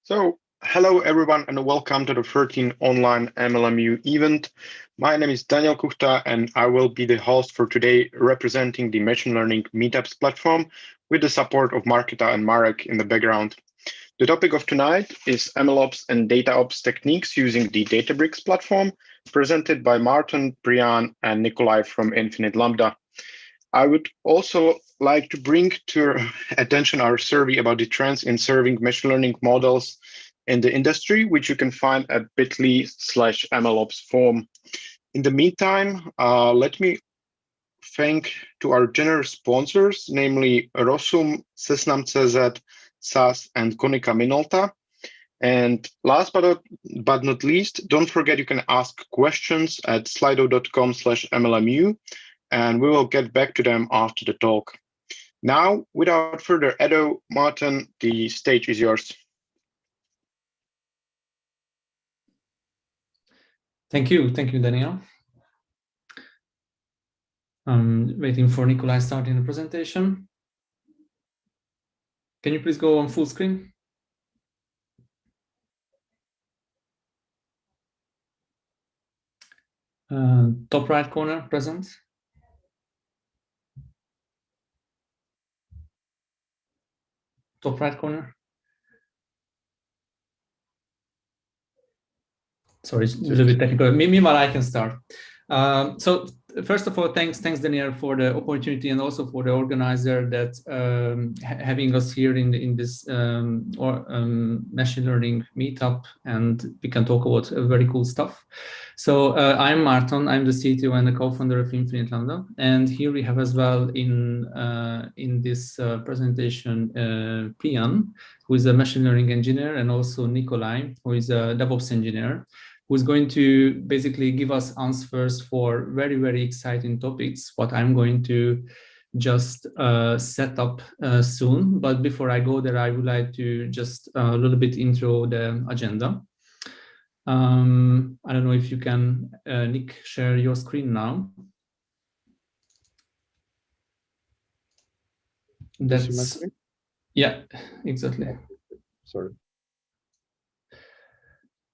Hello everyone and welcome to the 13th online MLMU event. My name is Daniel Kuchta and I will be the host for today, representing the machine learning meetups platform with the support of Marketa and Marek in the background. The topic of tonight is MLOps and DataOps techniques using the Databricks platform, presented by Martin, Priyan, and Nikolai from Infinite Lambda. I would also like to bring to your attention our survey about the trends in serving machine learning models in the industry, which you can find at bit.ly/MLOps form. In the meantime, let me thank to our generous sponsors, namely Rosum, Seznam.cz, SAS, and Konica Minolta. And last but not least, don't forget you can ask questions at slido.com/MLMU, and we will get back to them after the talk. Now, without further ado, Martin, the stage is yours. Thank you, Daniel. I'm waiting for Nikolai starting the presentation. Can you please go on full screen? Top right corner, present. Top right corner. Sorry, it's a little bit technical. Meanwhile, I can start. So first of all, thanks Daniel for the opportunity and also for the organizer that having us here in this machine learning meetup, and we can talk about very cool stuff. So I'm Martin. I'm the CTO and the co-founder of Infinite Lambda, and here we have as well in this presentation Priyan, who is a machine learning engineer, and also Nikolai, who is a DevOps engineer, who's going to basically give us answers for very, very exciting topics, what I'm going to just set up soon. But before I go there, I would like to just a little bit intro the agenda. I don't know if you can, Nick, share your screen now. That's, yeah, exactly. Sorry.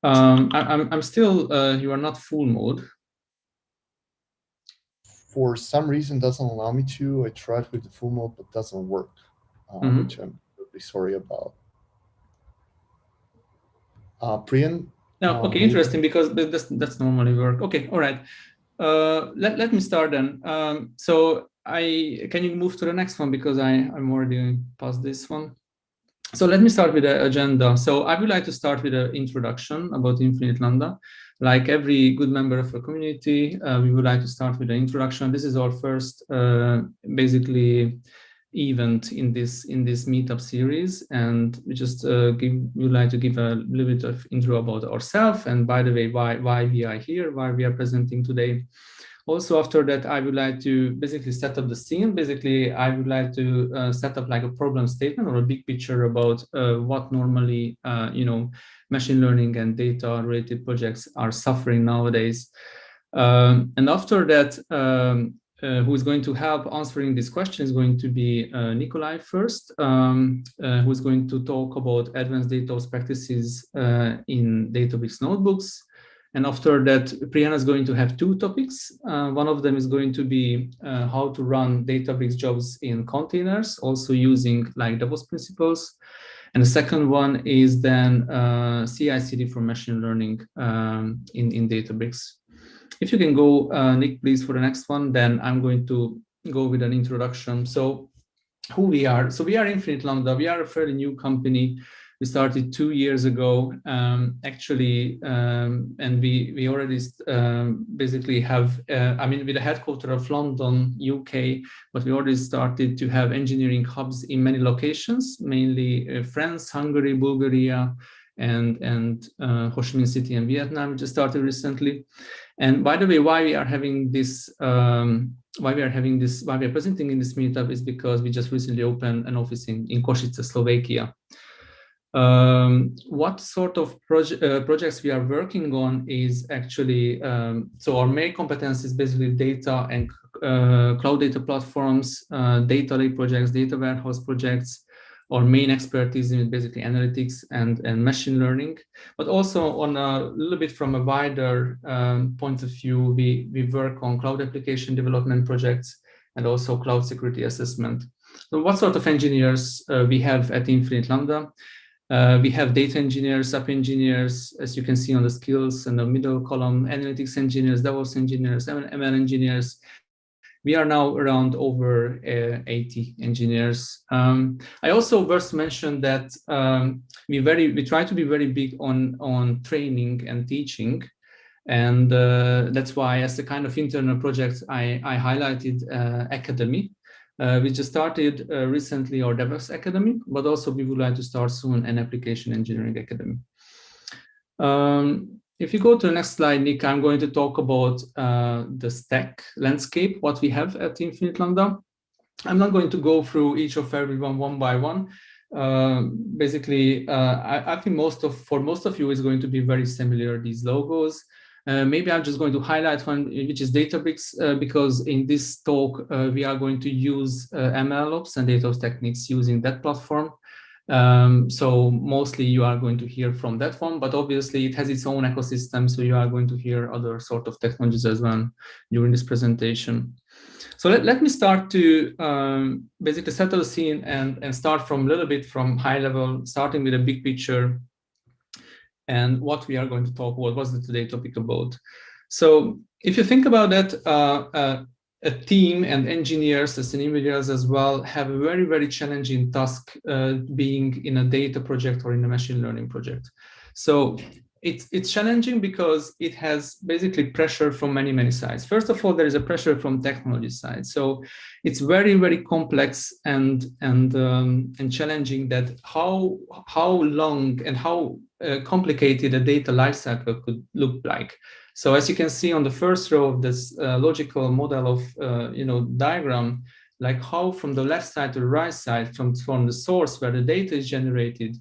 I'm still, you are not full mode. For some reason, doesn't allow me to. I tried with the full mode, but doesn't work, which I'm really sorry about. Priyan? No, okay, interesting, because that's normally work. Okay, all right. Let me start then. So can you move to the next one, because I'm already past this one. So let me start with the agenda. So I would like to start with an introduction about Infinite Lambda. Like every good member of a community, we would like to start with an introduction. This is our first, basically, event in this meetup series, and we just would like to give a little bit of intro about ourselves, and by the way, why we are here, why we are presenting today. Also, after that, I would like to basically set up the scene. Basically, I would like to set up like a problem statement or a big picture about what normally, machine learning and data-related projects are suffering nowadays. And after that, who is going to help answering this question is going to be Nikolai first, who is going to talk about advanced DataOps practices in Databricks notebooks. And after that, Priyan is going to have two topics. One of them is going to be how to run Databricks jobs in containers, also using like DevOps principles. And the second one is then CICD for machine learning in Databricks. If you can go, Nick, please, for the next one, then I'm going to go with an introduction. So who we are. So we are Infinite Lambda. We are a fairly new company. We started 2 years ago, actually, and we already basically have, with the headquarters of London, UK, but we already started to have engineering hubs in many locations, mainly France, Hungary, Bulgaria, and Ho Chi Minh City and Vietnam, just started recently. And by the way, why we are presenting in this meetup is because we just recently opened an office in Košice, Slovakia. What sort of projects we are working on is actually, so our main competence is basically data and cloud data platforms, data lake projects, data warehouse projects, our main expertise is basically analytics and machine learning, but also on a little bit from a wider point of view, we work on cloud application development projects and also cloud security assessment. So what sort of engineers we have at Infinite Lambda? We have data engineers, app engineers, as you can see on the skills in the middle column, analytics engineers, DevOps engineers, ML engineers. We are now around over 80 engineers. I also first mentioned that we try to be very big on training and teaching. And that's why, as a kind of internal project, I highlighted Academy. We just started recently our DevOps Academy, but also we would like to start soon an Application Engineering Academy. If you go to the next slide, Nick, I'm going to talk about the stack landscape, what we have at Infinite Lambda. I'm not going to go through each of everyone one by one. Basically, I think for most of you is going to be very similar, these logos. Maybe I'm just going to highlight one, which is Databricks, because in this talk, we are going to use MLOps and DataOps techniques using that platform. So mostly you are going to hear from that one, but obviously it has its own ecosystem. So you are going to hear other sort of technologies as well during this presentation. So let me start to basically settle the scene and start from a little bit from high level, starting with a big picture and what we are going to talk about, what's the today topic about. So if you think about that, a team and engineers as individuals as well have a very, very challenging task being in a data project or in a machine learning project. So it's challenging because it has basically pressure from many, many sides. First of all, there is a pressure from technology side. So it's very, very complex and challenging that how long and how complicated a data lifecycle could look like. So as you can see on the first row of this logical model of diagram, like how from the left side to the right side, from the source where the data is generated,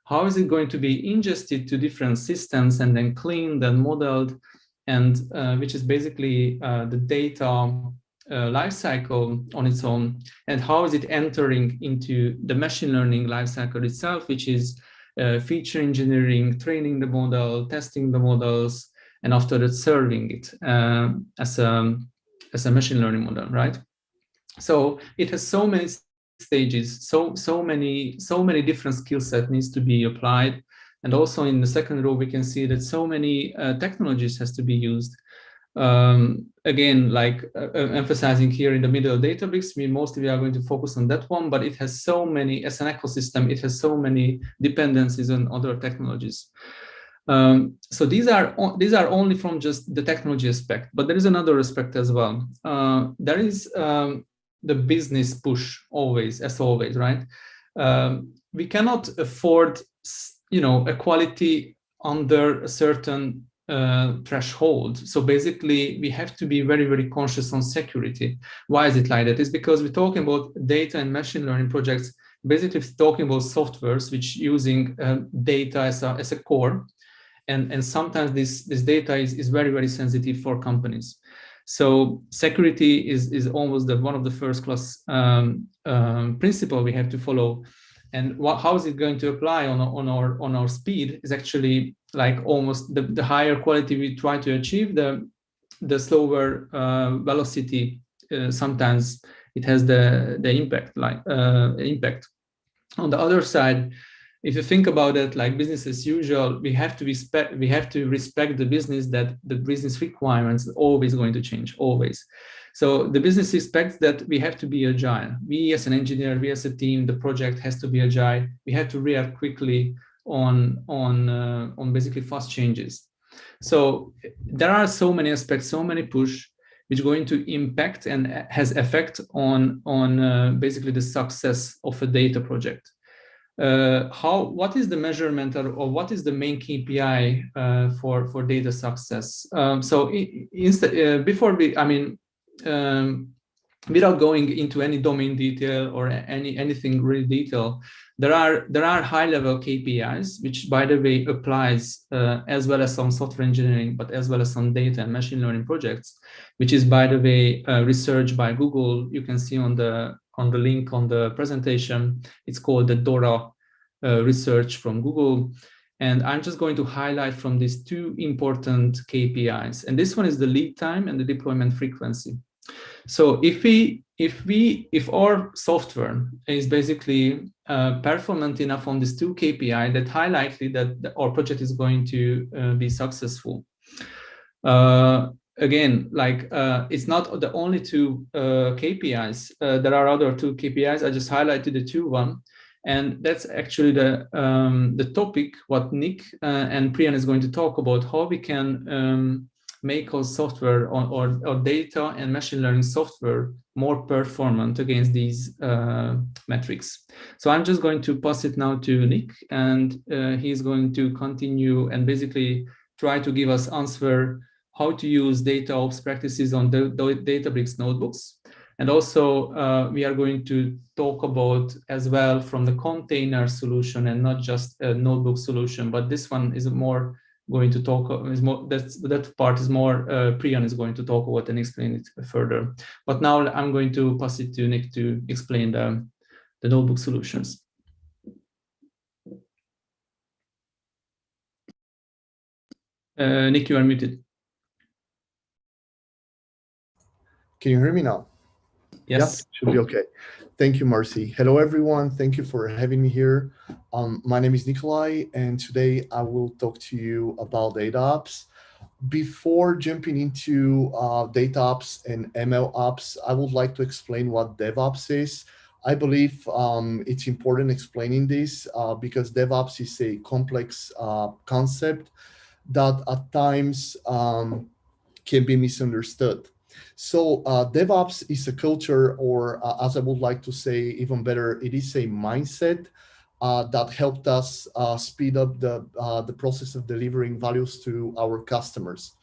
how is it going to be ingested to different systems and then cleaned and modeled, and which is basically the data lifecycle on its own, and how is it entering into the machine learning lifecycle itself, which is feature engineering, training the model, testing the models, and after that serving it as a machine learning model, right? So it has so many stages, so many different skill set needs to be applied. And also in the second row, we can see that so many technologies has to be used. Again, like emphasizing here in the middle, Databricks, we are going to focus on that one, but it has so many, as an ecosystem, it has so many dependencies on other technologies. So these are only from just the technology aspect, but there is another aspect as well. There is the business push always, as always, right? We cannot afford, a quality under a certain threshold. So basically, we have to be very, very conscious on security. Why is it like that? It's because we're talking about data and machine learning projects, basically talking about softwares which using data as a core. And sometimes this data is very, very sensitive for companies. So security is almost one of the first class principle we have to follow. And how is it going to apply on our speed is actually like almost the higher quality we try to achieve, the slower velocity. Sometimes it has the impact impact. On the other side, if you think about it, like business as usual, we have to respect the business, that the business requirements are always going to change, always. So the business expects that we have to be agile. We as an engineer, we as a team, the project has to be agile. We have to react quickly on basically fast changes. So there are so many aspects, so many push, which are going to impact and has effect on basically the success of a data project. What is the measurement or what is the main KPI for data success? Without going into any domain detail or anything really detailed, there are high-level KPIs, which, by the way, applies as well as on software engineering, but as well as on data and machine learning projects, which is, by the way, research by Google. You can see on the on the link on the presentation. It's called the DORA research from Google. And I'm just going to highlight from these two important KPIs. And this one is the lead time and the deployment frequency. So if our software is basically performant enough on these two KPI, that high likely that our project is going to be successful. Again, like it's not the only two KPIs. There are other two KPIs. I just highlighted the two one. And that's actually the topic what Nick and Priyan is going to talk about, how we can make our software or data and machine learning software more performant against these metrics. So I'm just going to pass it now to Nick, and he's going to continue and basically try to give us answer how to use DataOps practices on the Databricks notebooks. And also, we are going to talk about as well from the container solution and not just a notebook solution, but this one is more going to talk, that part is more, Priyan is going to talk about and explain it further. But now I'm going to pass it to Nick to explain the notebook solutions. Nick, you are muted. Can you hear me now? Yes. Yeah, should be okay. Thank you, Marcy. Hello, everyone. Thank you for having me here. My name is Nikolai, and today I will talk to you about DataOps. Before jumping into DataOps and MLOps, I would like to explain what DevOps is. I believe it's important explaining this because DevOps is a complex concept that at times can be misunderstood. So DevOps is a culture, or as I would like to say even better, it is a mindset that helped us speed up the process of delivering values to our customers.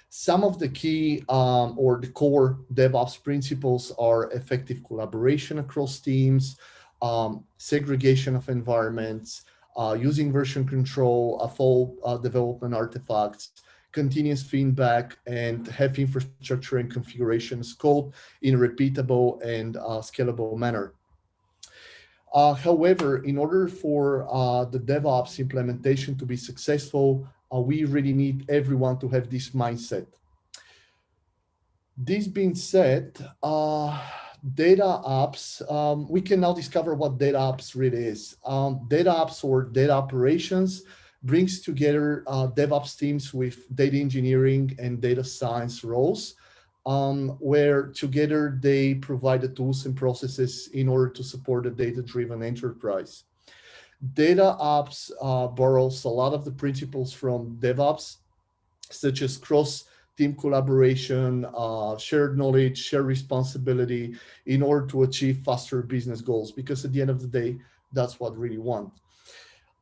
Some of the key or the core DevOps principles are effective collaboration across teams, segregation of environments, using version control of all development artifacts, continuous feedback, and have infrastructure and configurations code in a repeatable and scalable manner. However, in order for the DevOps implementation to be successful, we really need everyone to have this mindset. This being said, DataOps, we can now discover what DataOps really is. DataOps, or data operations, brings together DevOps teams with data engineering and data science roles, where together they provide the tools and processes in order to support a data-driven enterprise. DataOps borrows a lot of the principles from DevOps, such as cross-team collaboration, shared knowledge, shared responsibility, in order to achieve faster business goals, because at the end of the day, that's what we really want.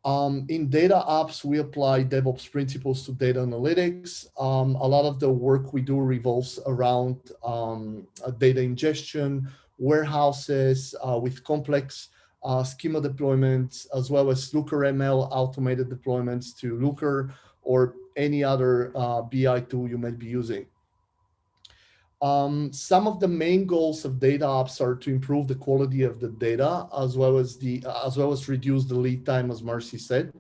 In DataOps, we apply DevOps principles to data analytics. A lot of the work we do revolves around data ingestion, warehouses with complex schema deployments, as well as Looker ML automated deployments to Looker or any other BI tool you might be using. Some of the main goals of DataOps are to improve the quality of the data, as well as reduce the lead time, as Marcy said,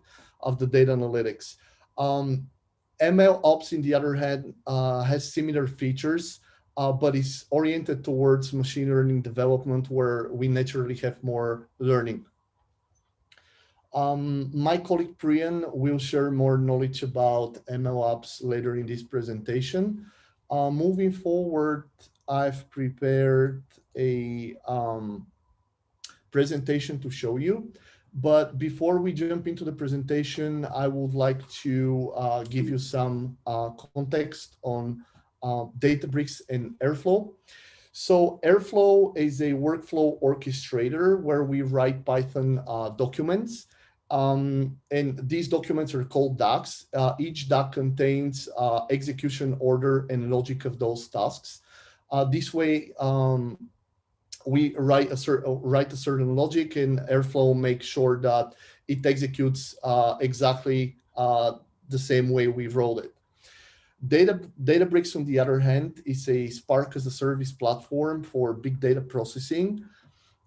of the data analytics. MLOps, on the other hand, has similar features, but is oriented towards machine learning development, where we naturally have more learning. My colleague Priyan will share more knowledge about MLOps later in this presentation. Moving forward, I've prepared a presentation to show you. But before we jump into the presentation, I would like to give you some context on Databricks and Airflow. So Airflow is a workflow orchestrator where we write Python documents. And these documents are called docs. Each doc contains execution order and logic of those tasks. This way, we write a certain logic, and Airflow makes sure that it executes exactly the same way we wrote it. Databricks, on the other hand, is a Spark as a service platform for big data processing.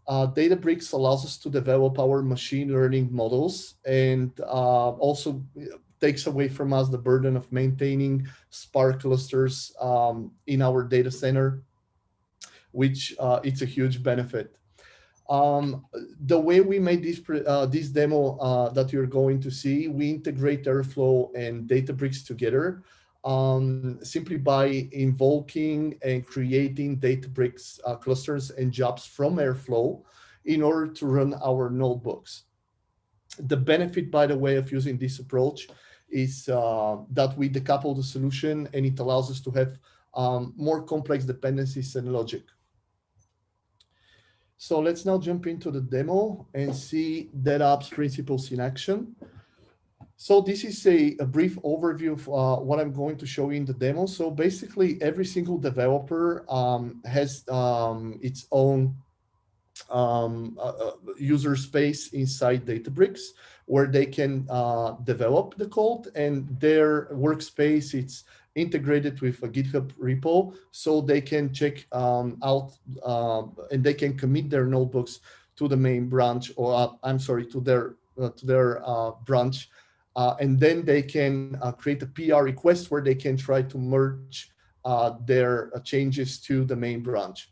Databricks allows us to develop our machine learning models and also takes away from us the burden of maintaining Spark clusters in our data center, which it's a huge benefit. The way we made this demo that you're going to see, we integrate Airflow and Databricks together simply by invoking and creating Databricks clusters and jobs from Airflow in order to run our notebooks. The benefit, by the way, of using this approach is that we decouple the solution and it allows us to have more complex dependencies and logic. So let's now jump into the demo and see DevOps principles in action. So this is a brief overview of what I'm going to show you in the demo. So basically, every single developer has its own user space inside Databricks where they can develop the code, and their workspace, it's integrated with a GitHub repo, so they can check out and they can commit their notebooks to the main branch, or I'm sorry, to their branch, and then they can create a PR request where they can try to merge their changes to the main branch.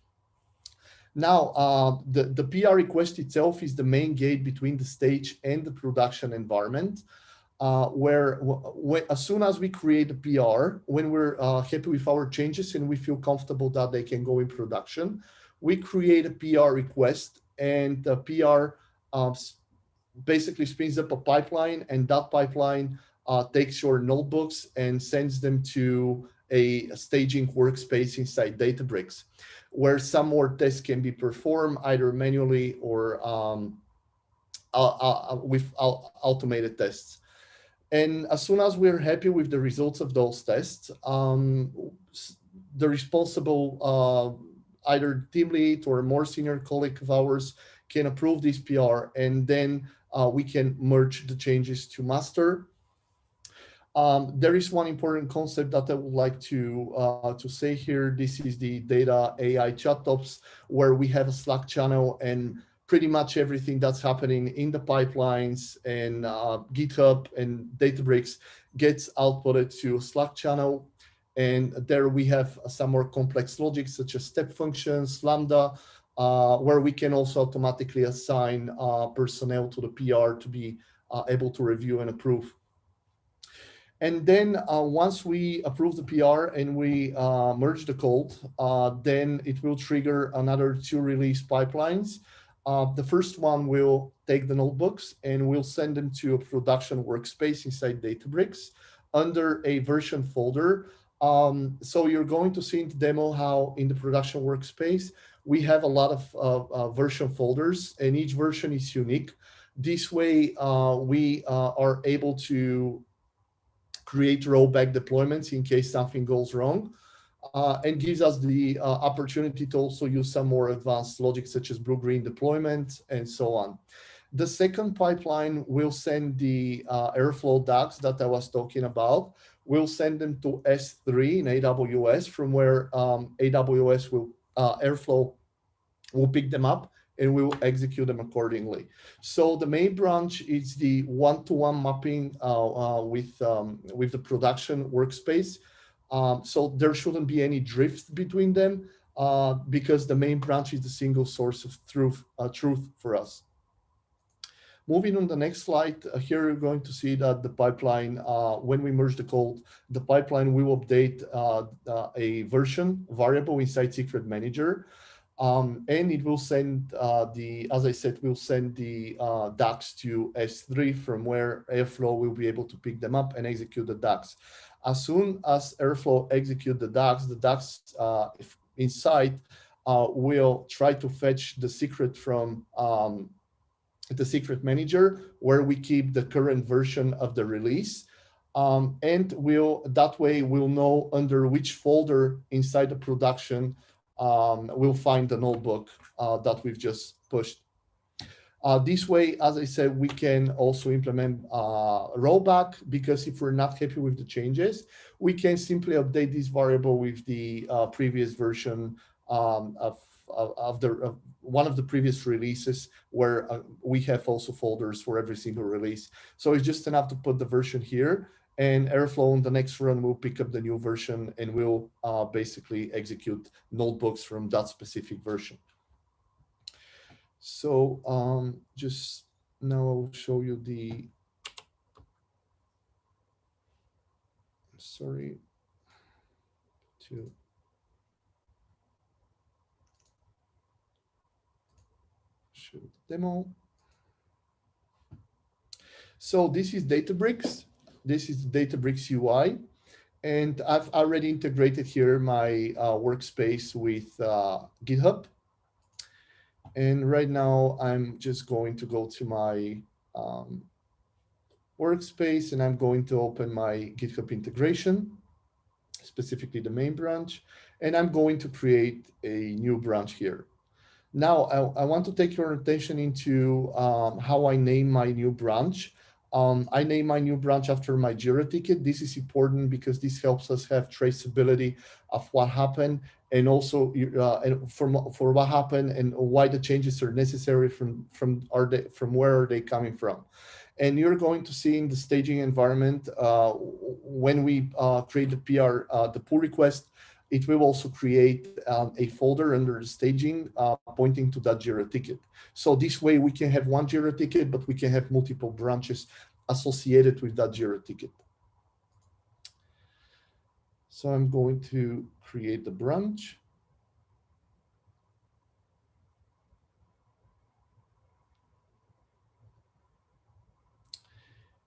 Now, the PR request itself is the main gate between the stage and the production environment, where as soon as we create a PR, when we're happy with our changes and we feel comfortable that they can go in production, we create a PR request, and the PR basically spins up a pipeline, and that pipeline takes your notebooks and sends them to a staging workspace inside Databricks, where some more tests can be performed either manually or with automated tests. And as soon as we're happy with the results of those tests, the responsible either team lead or a more senior colleague of ours can approve this PR, and then we can merge the changes to master. There is one important concept that I would like to say here. This is the data AI chat ops, where we have a Slack channel, and pretty much everything that's happening in the pipelines and GitHub and Databricks gets outputted to a Slack channel. And there we have some more complex logic, such as step functions, Lambda, where we can also automatically assign personnel to the PR to be able to review and approve. And then once we approve the PR and we merge the code, then it will trigger another 2 release pipelines. The first one will take the notebooks and we'll send them to a production workspace inside Databricks under a version folder. So you're going to see in the demo how in the production workspace, we have a lot of version folders, and each version is unique. This way, we are able to create rollback deployments in case something goes wrong, and gives us the opportunity to also use some more advanced logic such as blue-green deployment and so on. The second pipeline will send the Airflow DAGs that I was talking about. We'll send them to S3 in AWS, from where AWS will, Airflow will pick them up and we will execute them accordingly. So the main branch is the one-to-one mapping with the production workspace. So there shouldn't be any drift between them because the main branch is the single source of truth for us. Moving on the next slide, here you're going to see that the pipeline, when we merge the code, the pipeline will update a version variable inside Secret Manager. And it will send as I said, we'll send the DAGs to S3, from where Airflow will be able to pick them up and execute the DAGs. As soon as Airflow execute the DAGs inside will try to fetch the secret from the Secret Manager, where we keep the current version of the release. And that way we'll know under which folder inside the production we'll find the notebook that we've just pushed. This way, as I said, we can also implement rollback, because if we're not happy with the changes, we can simply update this variable with the previous version of one of the previous releases, where we have also folders for every single release. So it's just enough to put the version here, and Airflow on the next run will pick up the new version and will basically execute notebooks from that specific version. So just now I'll show you the, sorry, to show the demo. So this is Databricks. This is Databricks UI. And I've already integrated here my workspace with GitHub. And right now I'm just going to go to my workspace, and I'm going to open my GitHub integration, specifically the main branch, and I'm going to create a new branch here. Now, I want to take your attention into how I name my new branch. I name my new branch after my Jira ticket. This is important because this helps us have traceability of what happened, and also for what happened and why the changes are necessary, from where are they coming from. And you're going to see in the staging environment, when we create the PR, the pull request, it will also create a folder under the staging pointing to that Jira ticket. So this way we can have one Jira ticket, but we can have multiple branches associated with that Jira ticket. So I'm going to create the branch.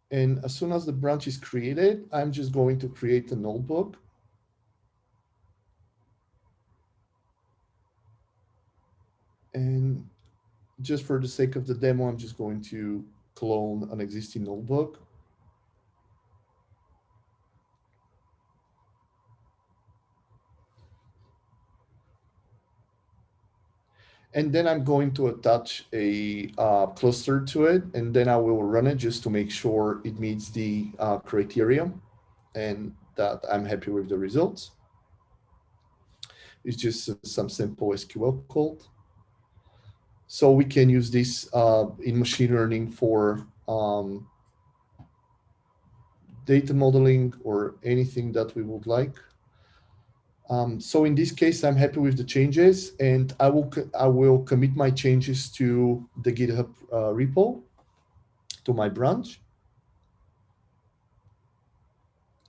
And as soon as the branch is created, I'm just going to create a notebook. And just for the sake of the demo, I'm just going to clone an existing notebook. And then I'm going to attach a cluster to it, and then I will run it just to make sure it meets the criteria and that I'm happy with the results. It's just some simple SQL code. So we can use this in machine learning for data modeling or anything that we would like. So in this case, I'm happy with the changes, and I will commit my changes to the GitHub repo, to my branch.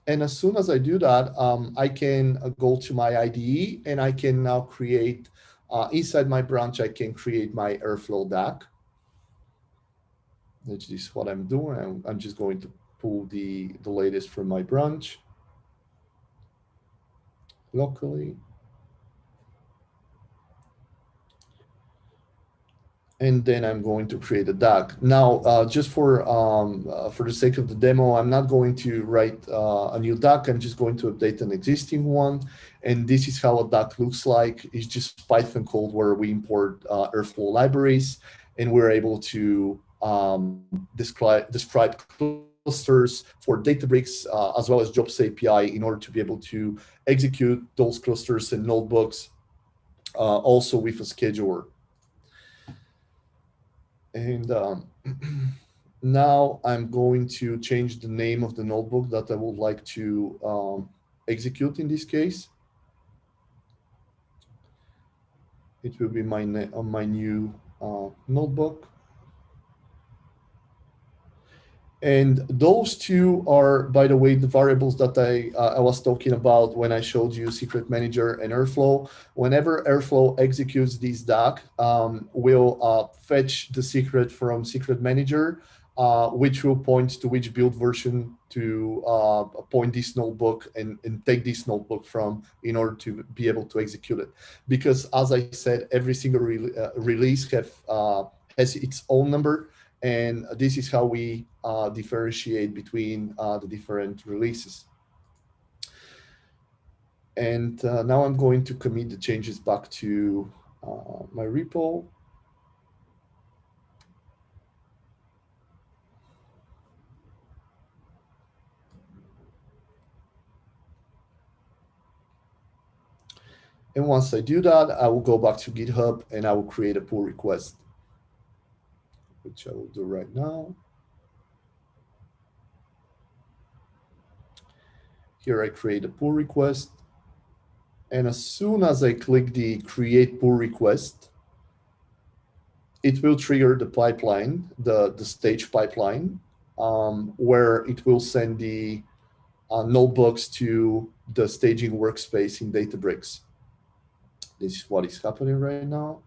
And as soon as I do that, I can go to my IDE, and I can now create, inside my branch, I can create my Airflow DAC. Which is what I'm doing. I'm just going to pull the latest from my branch locally. And then I'm going to create a DAC. Now, just for the sake of the demo, I'm not going to write a new DAC. I'm just going to update an existing one. And this is how a DAC looks like. It's just Python code where we import Airflow libraries, and we're able to describe clusters for Databricks as well as Jobs API in order to be able to execute those clusters and notebooks also with a scheduler. And now I'm going to change the name of the notebook that I would like to execute in this case. It will be my new notebook. And those two are, by the way, the variables that I was talking about when I showed you Secret Manager and Airflow. Whenever Airflow executes this DAC, we'll fetch the secret from Secret Manager, which will point to which build version to point this notebook and take this notebook from in order to be able to execute it. Because as I said, every single release has its own number. And this is how we differentiate between the different releases. And now I'm going to commit the changes back to my repo. And once I do that, I will go back to GitHub and I will create a pull request, which I will do right now. Here I create a pull request. And as soon as I click the create pull request, it will trigger the pipeline, the stage pipeline, where it will send the notebooks to the staging workspace in Databricks. This is what is happening right now.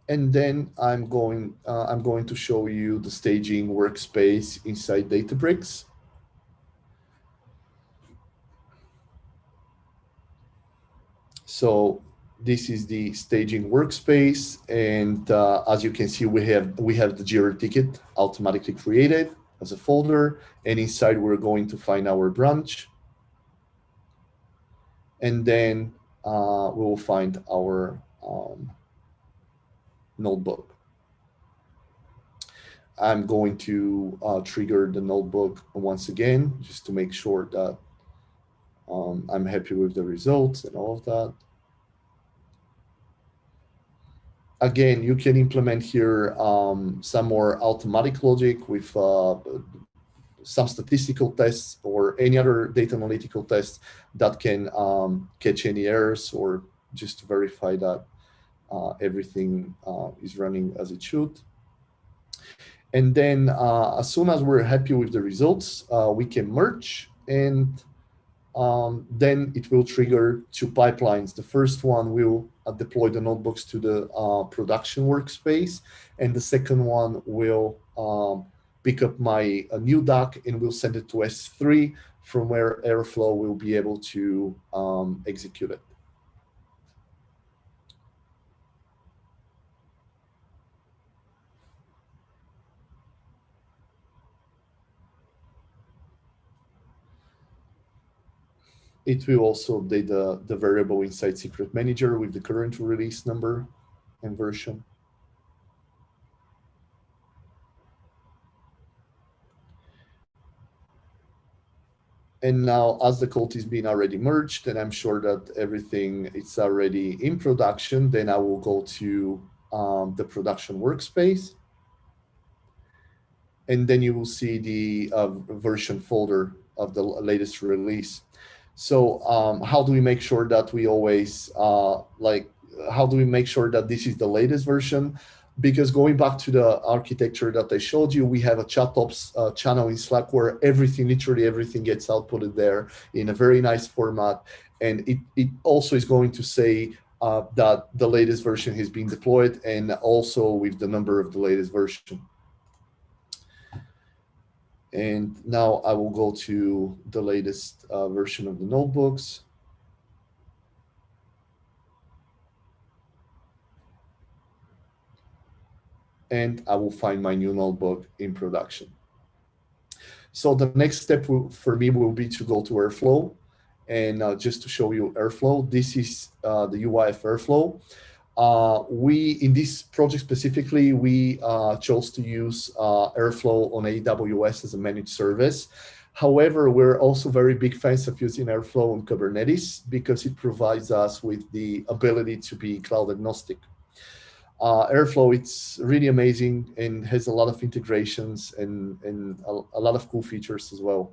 And then I'm going to show you the staging workspace inside Databricks. So this is the staging workspace, and as you can see, we have the Jira ticket automatically created as a folder, and inside we're going to find our branch, and then we will find our notebook. I'm going to trigger the notebook once again, just to make sure that I'm happy with the results and all of that. Again, you can implement here some more automatic logic with some statistical tests or any other data analytical tests that can catch any errors or just to verify that everything is running as it should. And then as soon as we're happy with the results, we can merge, and then it will trigger two pipelines. The first one will deploy the notebooks to the production workspace, and the second one will pick up my new doc and will send it to S3, from where Airflow will be able to execute it. It will also update the variable inside Secret Manager with the current release number and version. And now, as the code is being already merged, and I'm sure that everything is already in production, then I will go to the production workspace. And then you will see the version folder of the latest release. So how do we make sure that we always, how do we make sure that this is the latest version? Because going back to the architecture that I showed you, we have a ChatOps channel in Slack where literally everything gets outputted there in a very nice format. And it also is going to say that the latest version has been deployed, and also with the number of the latest version. And now I will go to the latest version of the notebooks. And I will find my new notebook in production. So the next step for me will be to go to Airflow. And just to show you Airflow, this is the UI of Airflow. In this project specifically, we chose to use Airflow on AWS as a managed service. However, we're also very big fans of using Airflow on Kubernetes because it provides us with the ability to be cloud agnostic. Airflow, it's really amazing and has a lot of integrations and a lot of cool features as well.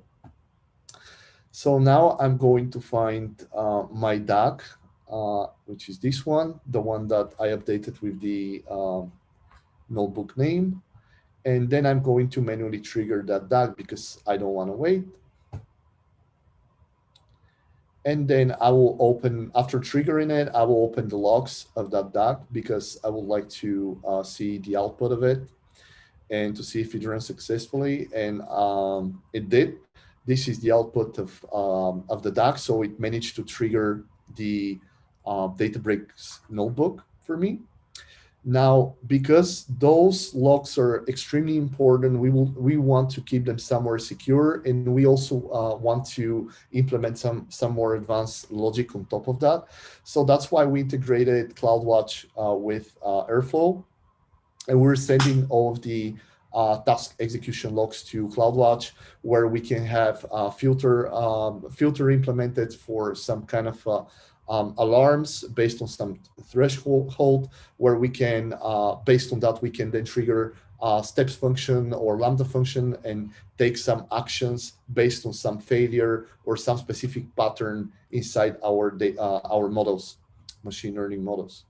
So now I'm going to find my DAG, which is this one, the one that I updated with the notebook name. And then I'm going to manually trigger that DAG because I don't want to wait. And then I will open, after triggering it, I will open the logs of that DAG because I would like to see the output of it and to see if it runs successfully. And it did. This is the output of the DAG. So it managed to trigger the Databricks notebook for me. Now, because those logs are extremely important, we want to keep them somewhere secure, and we also want to implement some more advanced logic on top of that. So that's why we integrated CloudWatch with Airflow, and we're sending all of the task execution logs to CloudWatch, where we can have filter implemented for some kind of alarms based on some threshold, where we can, based on that, we can then trigger steps function or Lambda function and take some actions based on some failure or some specific pattern inside our models, machine learning models.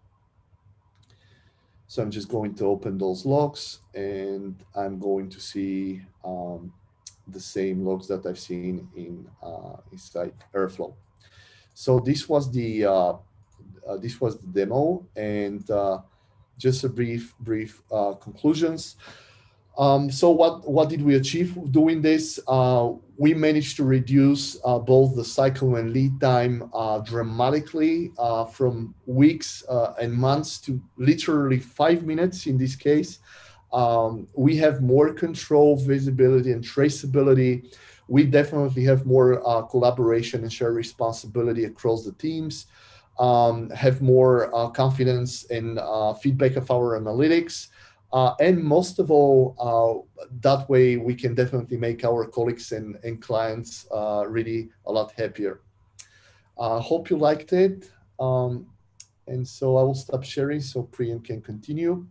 So I'm just going to open those logs, and I'm going to see the same logs that I've seen in inside Airflow. So this was the demo, and just a brief conclusions. So what did we achieve doing this? We managed to reduce both the cycle and lead time dramatically from weeks and months to literally 5 minutes in this case. We have more control, visibility, and traceability. We definitely have more collaboration and shared responsibility across the teams, have more confidence in feedback of our analytics. And most of all, that way we can definitely make our colleagues and clients really a lot happier. Hope you liked it. And so I will stop sharing so Priyan can continue.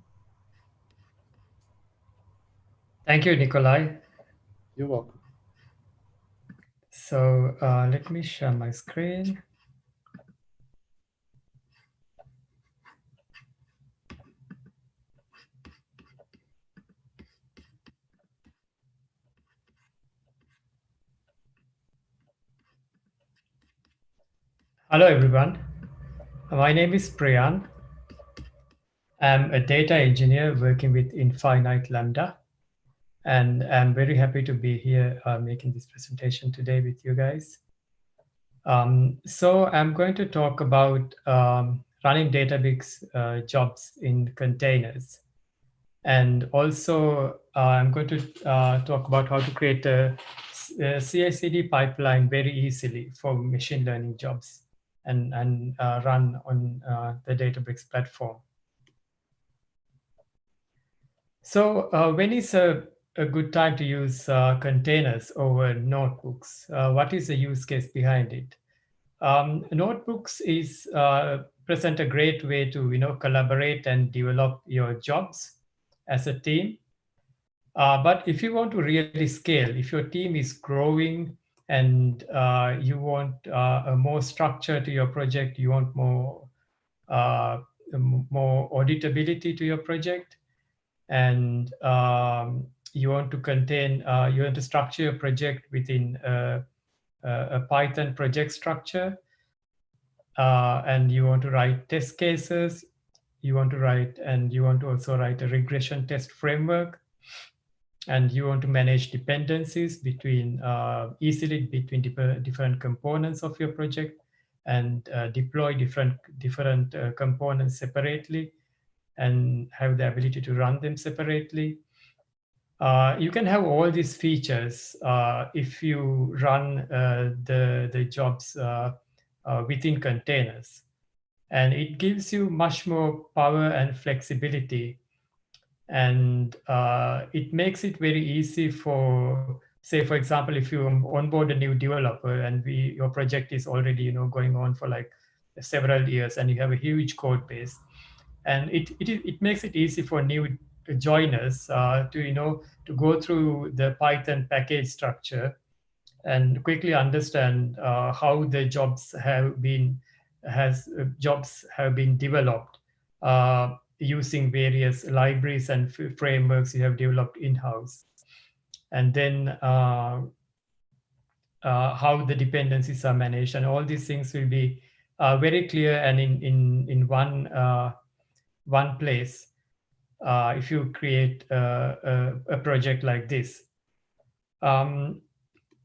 Thank you, Nikolai. You're welcome. So let me share my screen. Hello, everyone. My name is Priyan. I'm a data engineer working with Infinite Lambda, and I'm very happy to be here making this presentation today with you guys. So I'm going to talk about running Databricks jobs in containers. And also, I'm going to talk about how to create a CICD pipeline very easily for machine learning jobs and run on the Databricks platform. So when is a good time to use containers over notebooks? What is the use case behind it? Notebooks present a great way to collaborate and develop your jobs as a team. But if you want to really scale, if your team is growing and you want a more structure to your project, you want more auditability to your project, and you want to structure your project within a Python project structure, and you want to write test cases, you want to also write a regression test framework, and you want to manage dependencies easily between different components of your project, and deploy different components separately, and have the ability to run them separately. You can have all these features if you run the jobs within containers. And it gives you much more power and flexibility. And it makes it very easy for, say, for example, if you onboard a new developer and your project is already going on for like several years, and you have a huge code base, and it makes it easy for new joiners to go through the Python package structure and quickly understand how the jobs have been developed using various libraries and frameworks you have developed in-house, and then how the dependencies are managed, and all these things will be very clear and in one place if you create a project like this.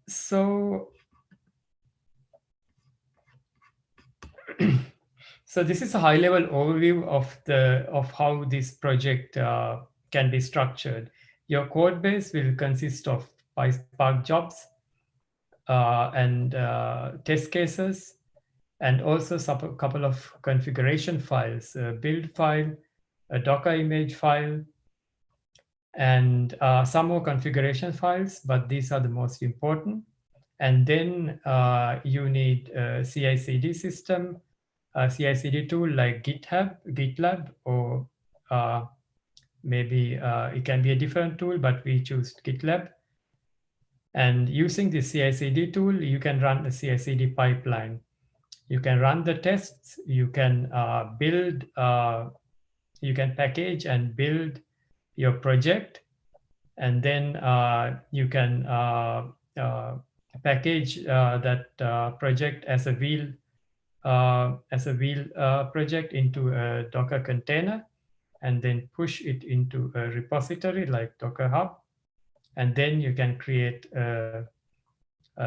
So this is a high-level overview of how this project can be structured. Your code base will consist of PySpark jobs and test cases, and also a couple of configuration files, a build file, a Docker image file, and some more configuration files, but these are the most important. And then you need a CI/CD system, a CI/CD tool like GitLab, or maybe it can be a different tool, but we choose GitLab. And using the CI/CD tool, you can run a CI/CD pipeline. You can run the tests, you can build, you can package and build your project, and then you can package that project as a wheel project into a Docker container, and then push it into a repository like Docker Hub. And then you can create a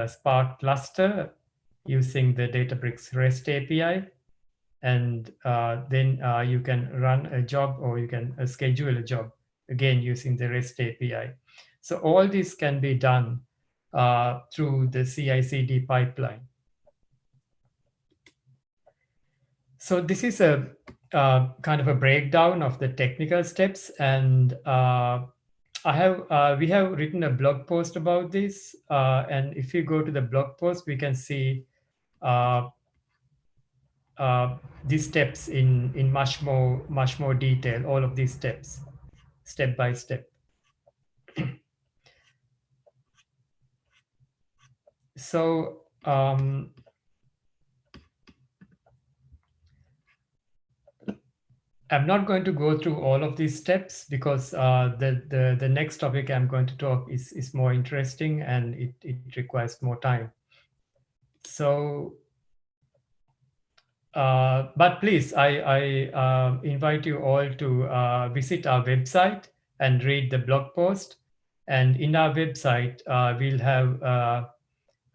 Spark cluster using the Databricks REST API. And then you can run a job, or you can schedule a job, again using the REST API. So all this can be done through the CI/CD pipeline. So this is a kind of a breakdown of the technical steps, and we have written a blog post about this, and if you go to the blog post, we can see these steps in much more detail, all of these steps, step by step. So I'm not going to go through all of these steps, because the next topic I'm going to talk is more interesting, and it requires more time. So, but please, I invite you all to visit our website and read the blog post. And in our website, we'll have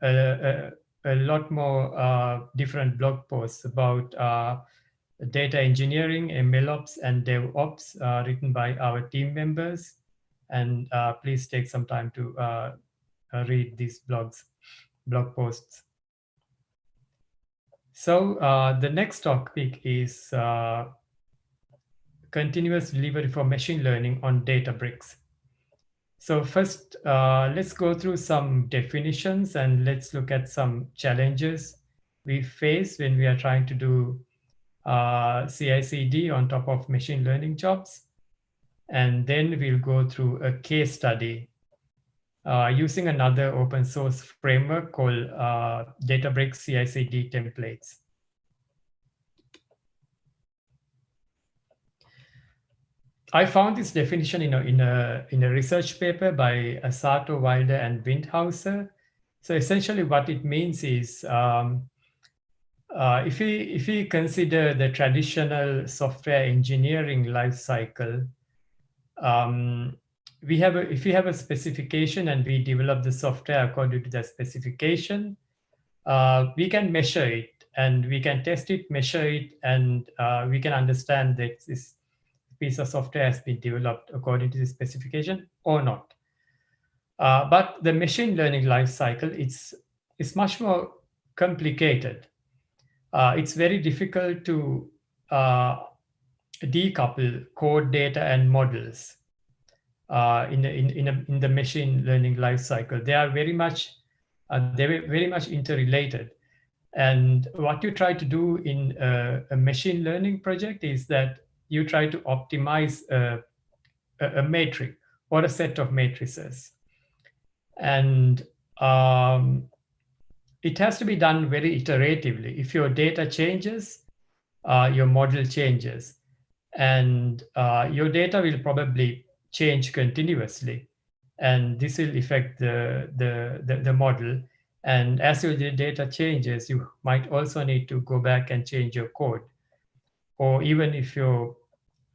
a lot more different blog posts about data engineering, MLOps and DevOps, written by our team members. And please take some time to read these blog posts. So the next topic is continuous delivery for machine learning on Databricks. So first, let's go through some definitions, and let's look at some challenges we face when we are trying to do CI/CD on top of machine learning jobs. And then we'll go through a case study using another open source framework called Databricks CICD Templates. I found this definition in a research paper by Asato, Wilder, and Windhauser. So essentially what it means is, if we consider the traditional software engineering life cycle, if we have a specification and we develop the software according to that specification, we can measure it, and we can test it, measure it, and we can understand that this piece of software has been developed according to the specification or not. But the machine learning life cycle, it's much more complicated. It's very difficult to decouple code data and models in the machine learning life cycle. They are very much interrelated. And what you try to do in a machine learning project is that you try to optimize a matrix or a set of matrices. And it has to be done very iteratively. If your data changes, your model changes. And your data will probably change continuously. And this will affect the model. And as your data changes, you might also need to go back and change your code. Or even if your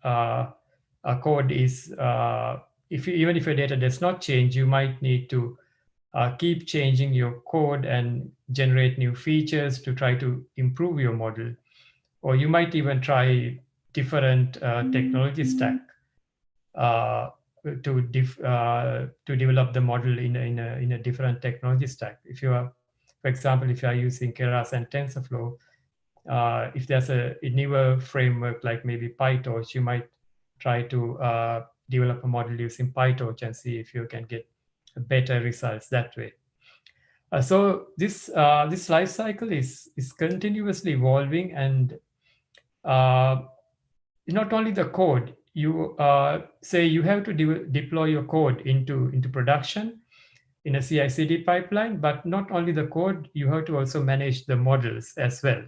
code is, even if your data does not change, you might need to keep changing your code and generate new features to try to improve your model. Or you might even try different technology stack to develop the model in a different technology stack. If you are, for example, if you are using Keras and TensorFlow, if there's a newer framework like maybe PyTorch, you might try to develop a model using PyTorch and see if you can get better results that way. So this life cycle is continuously evolving, and not only the code. You say you have to deploy your code into production in a CI/CD pipeline, but not only the code, you have to also manage the models as well.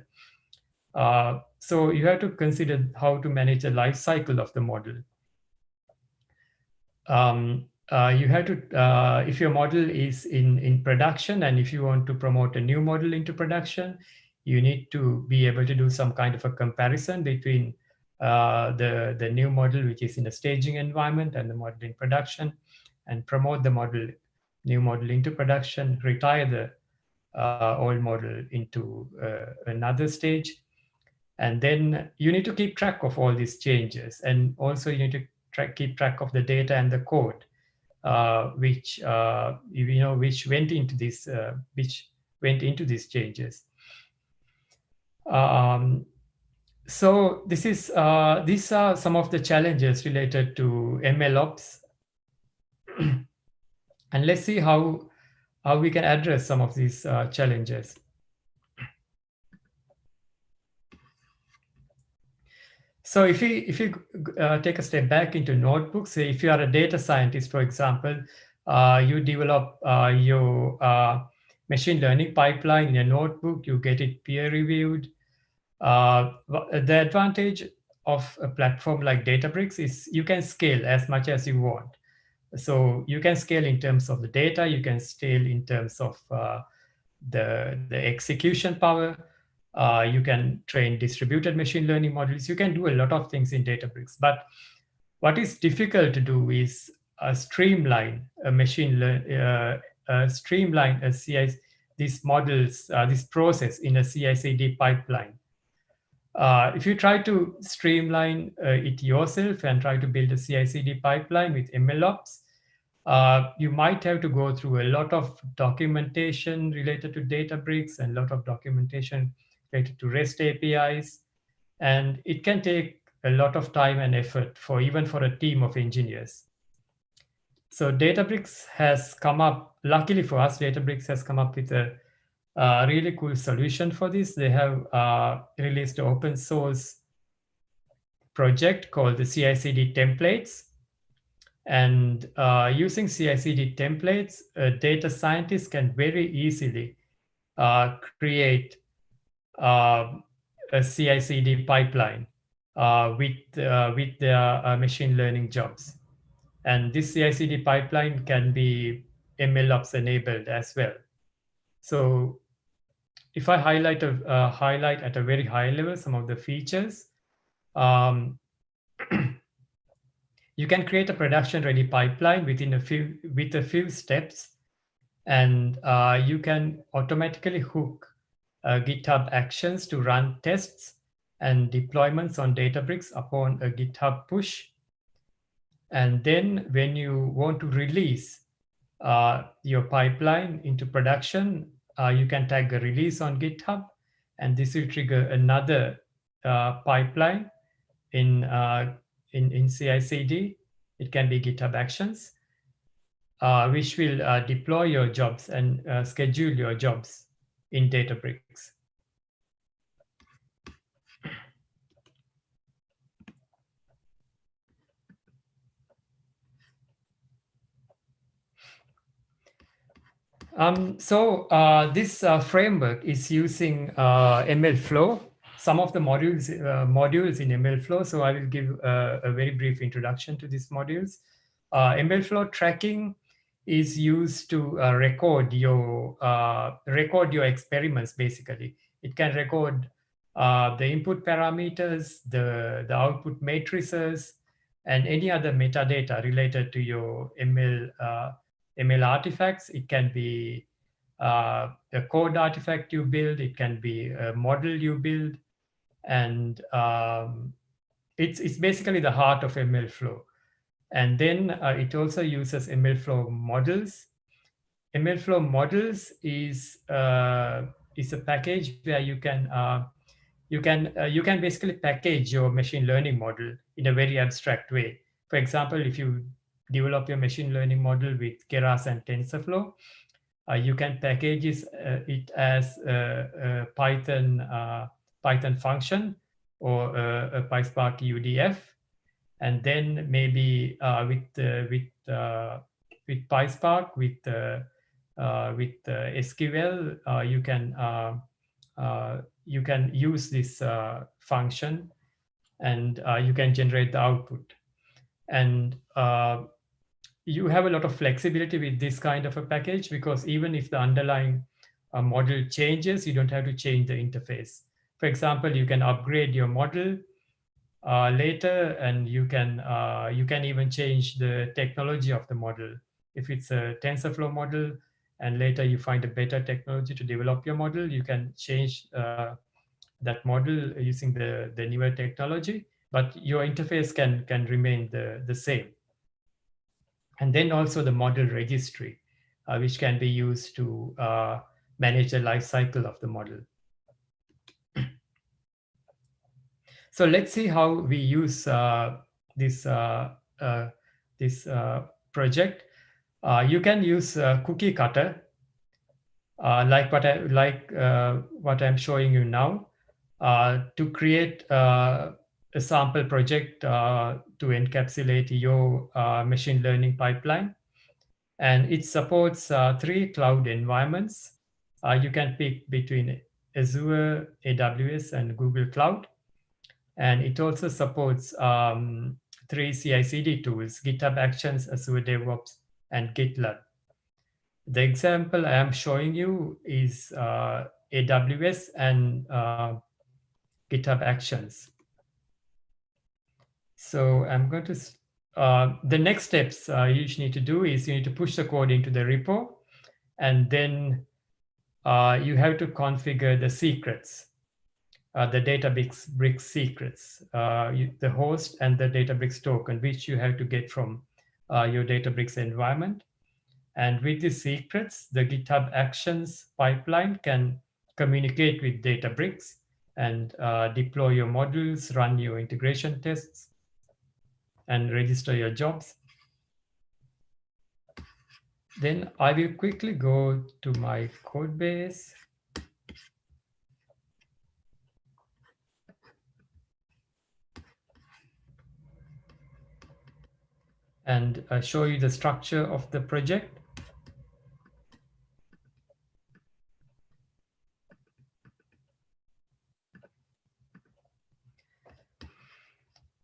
So you have to consider how to manage the life cycle of the model. You have to, if your model is in production, and if you want to promote a new model into production, you need to be able to do some kind of a comparison between the new model, which is in a staging environment, and the model in production, and promote the new model into production, retire the old model into another stage. And then you need to keep track of all these changes. And also you need to keep track of the data and the code, which went into these changes. So these are some of the challenges related to MLOps. And let's see how we can address some of these challenges. So if you take a step back into notebooks, say if you are a data scientist, for example, you develop your machine learning pipeline in a notebook, you get it peer reviewed. The advantage of a platform like Databricks is you can scale as much as you want. So you can scale in terms of the data, you can scale in terms of the execution power. You can train distributed machine learning models. You can do a lot of things in Databricks. But what is difficult to do is streamline a these models, this process in a CI/CD pipeline. If you try to streamline it yourself and try to build a CI/CD pipeline with MLOps, you might have to go through a lot of documentation related to Databricks and a lot of documentation related to REST APIs. And it can take a lot of time and effort even for a team of engineers. So Databricks has come up, luckily for us, Databricks has come up with a really cool solution for this. They have released an open source project called the CICD Templates. And using CICD templates, data scientists can very easily create a CICD pipeline with their machine learning jobs. And this CICD pipeline can be MLOps enabled as well. So if I highlight at a very high level some of the features, you can create a production-ready pipeline with a few steps, and you can automatically hook GitHub Actions to run tests and deployments on Databricks upon a GitHub push. And then when you want to release your pipeline into production, you can tag a release on GitHub, and this will trigger another pipeline in CI/CD. It can be GitHub Actions, which will deploy your jobs and schedule your jobs in Databricks. This framework is using MLFlow, some of the modules in MLFlow. So I will give a very brief introduction to these modules. MLFlow tracking is used to record your experiments. Basically, it can record the input parameters, the output matrices, and any other metadata related to your ML artifacts. It can be a code artifact you build, it can be a model you build, and it's basically the heart of MLFlow. And then it also uses MLFlow Modules. MLFlow Modules is a package where you can basically package your machine learning model in a very abstract way. For example, if you develop your machine learning model with Keras and TensorFlow, you can package it as a Python function or a PySpark UDF, and then maybe with PySpark with SQL you can use this function, and you can generate the output. And you have a lot of flexibility with this kind of a package, because even if the underlying model changes, you don't have to change the interface. For example, you can upgrade your model later, and you can even change the technology of the model. If it's a TensorFlow model and later you find a better technology to develop your model, you can change that model using the newer technology, but your interface can remain the same. And then also the model registry, which can be used to manage the life cycle of the model. So let's see how we use this project. You can use cookie cutter, like what I'm showing you now, to create a sample project to encapsulate your machine learning pipeline. And it supports 3 cloud environments. You can pick between Azure, AWS, and Google Cloud. And it also supports 3 CICD tools: GitHub Actions, Azure DevOps, and GitLab. The example I am showing you is AWS and GitHub Actions. So I'm going to, the next steps you need to do is you need to push the code into the repo, and then you have to configure the secrets, the Databricks secrets, the host and the Databricks token, which you have to get from your Databricks environment. And with these secrets, the GitHub Actions pipeline can communicate with Databricks and deploy your modules, run your integration tests, and register your jobs. Then I will quickly go to my code base. And show you the structure of the project.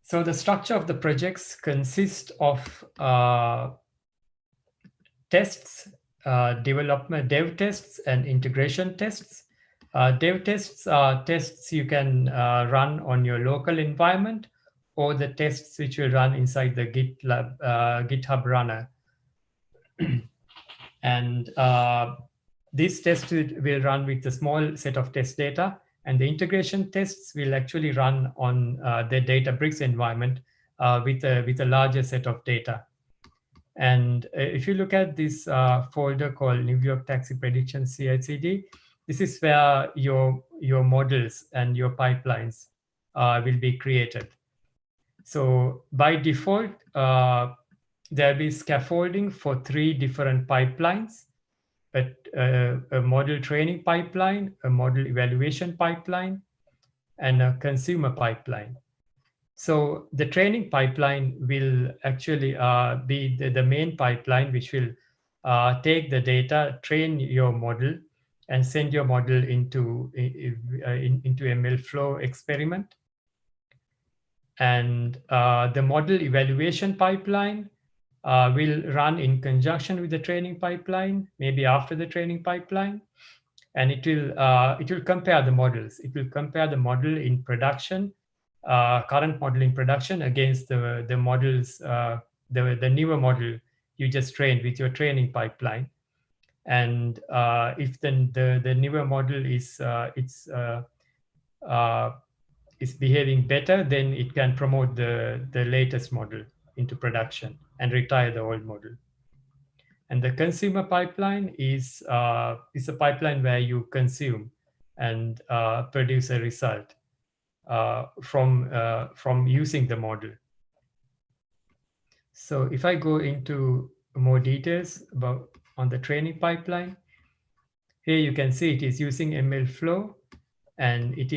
So the structure of the projects consists of tests, development, dev tests, and integration tests. Dev tests are tests you can run on your local environment, or the tests which will run inside the GitHub runner. And these tests will run with a small set of test data, and the integration tests will actually run on the Databricks environment with a larger set of data. And if you look at this folder called New York Taxi Prediction CICD, this is where your models and your pipelines will be created. So by default, there'll be scaffolding for 3 different pipelines: a model training pipeline, a model evaluation pipeline, and a consumer pipeline. So the training pipeline will actually be the main pipeline, which will take the data, train your model, and send your model into MLFlow experiment. And the model evaluation pipeline will run in conjunction with the training pipeline, maybe after the training pipeline, and it will compare the models. It will compare the model in production, current model in production, against the models, the newer model you just trained with your training pipeline. And if then the newer model is behaving better, then it can promote the latest model into production and retire the old model. And the consumer pipeline is a pipeline where you consume and produce a result from using the model. So if I go into more details about on the training pipeline, here you can see it is using MLFlow, and it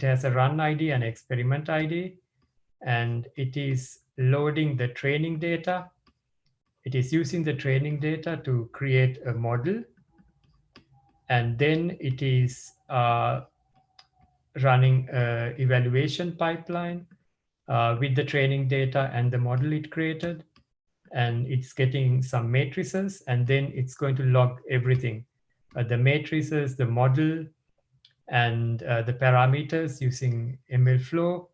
has a run ID and experiment ID, and it is loading the training data. It is using the training data to create a model, and then it is running an evaluation pipeline with the training data and the model it created, and it's getting some matrices, and then it's going to log everything, the matrices, the model, and the parameters using MLFlow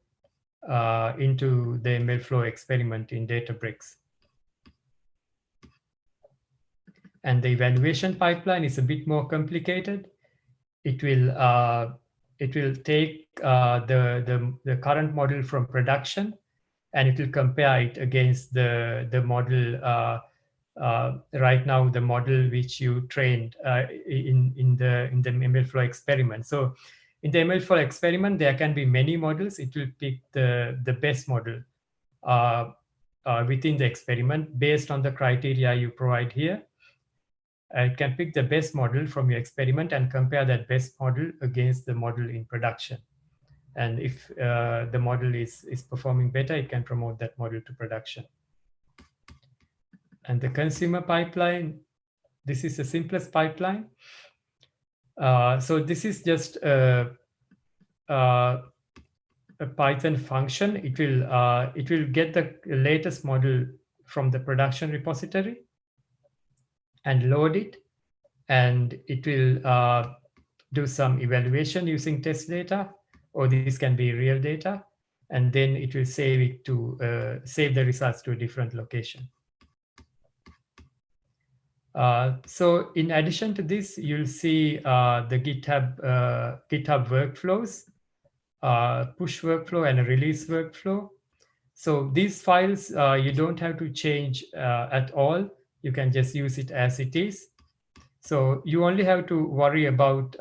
into the MLFlow experiment in Databricks. And the evaluation pipeline is a bit more complicated. It will take the current model from production, and it will compare it against the model right now, the model which you trained in the MLFlow experiment. So in the MLFlow experiment, there can be many models. It will pick the best model within the experiment based on the criteria you provide here. It can pick the best model from your experiment and compare that best model against the model in production. And if the model is performing better, it can promote that model to production. And the consumer pipeline, this is the simplest pipeline. So this is just a Python function. It will get the latest model from the production repository and load it, and it will do some evaluation using test data, or this can be real data, and then it will save it to save the results to a different location. So in addition to this, you'll see the GitHub workflows, push workflow and a release workflow. So these files, you don't have to change at all. You can just use it as it is. So you only have to worry about